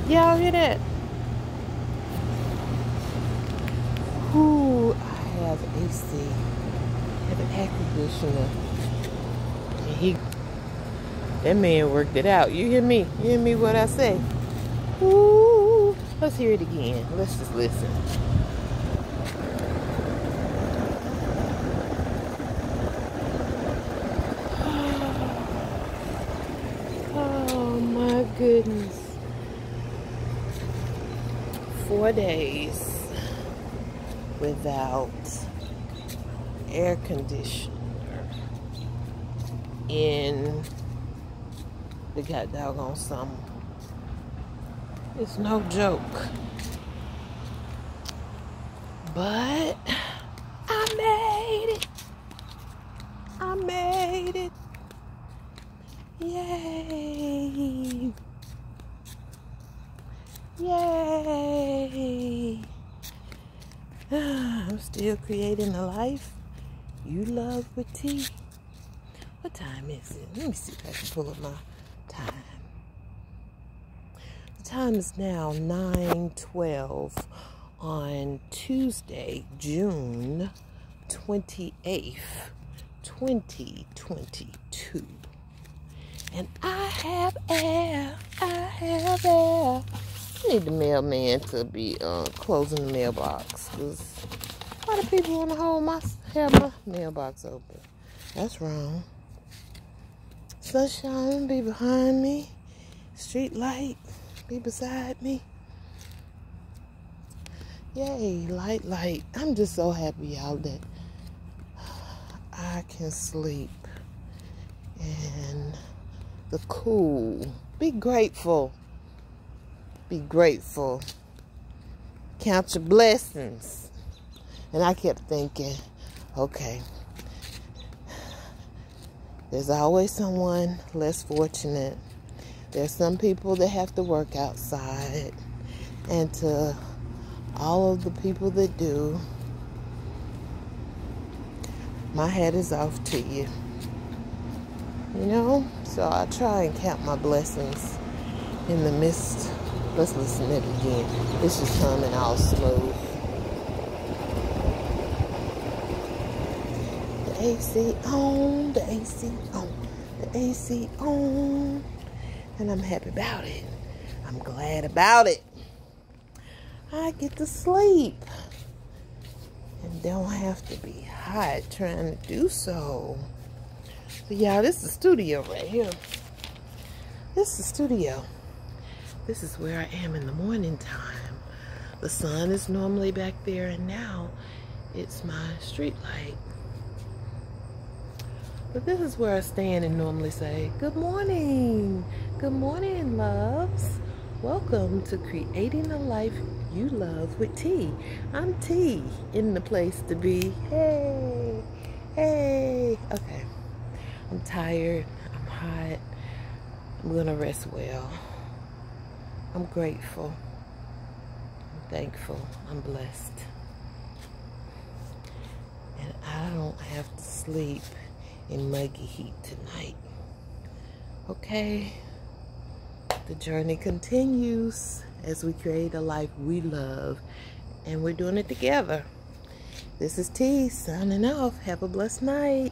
Y'all hear that? Ooh, I have AC. I have an air conditioner. And that man worked it out. You hear me? You hear me what I say? Ooh, let's hear it again. Let's just listen. Oh my goodness. 4 days without air conditioner in the god doggone summer. It's no joke. But I made it. I made it. Yay. Yay. I'm still creating a life you love with T. What time is it? Let me see if I can pull up my time. The time is now 9:12 on Tuesday, June 28th, 2022. And I have air. I have air. I need the mailman to be closing the mailbox. Because a lot of people want to have my mailbox open. That's wrong. Sunshine be behind me. Street light be beside me. Yay, light, light. I'm just so happy, y'all, that I can sleep. And the cool. Be grateful. Be grateful. Count your blessings. And I kept thinking, okay, there's always someone less fortunate. There's some people that have to work outside. And to all of the people that do, my hat is off to you. You know? So I try and count my blessings in the midst. Let's listen to it again. It's just humming all smooth. The AC on, the AC on, the AC on. And I'm happy about it. I'm glad about it. I get to sleep. And don't have to be hot trying to do so. But y'all, this is the studio right here. This is the studio. This is where I am in the morning time. The sun is normally back there, and now it's my street light. But this is where I stand and normally say, good morning. Good morning, loves. Welcome to Creating a Life You Love with T. I'm T, in the place to be. Hey, hey. Okay, I'm tired. I'm hot. I'm gonna rest well. I'm grateful. I'm thankful. I'm blessed. And I don't have to sleep in muggy heat tonight. Okay? The journey continues as we create a life we love. And we're doing it together. This is T signing off. Have a blessed night.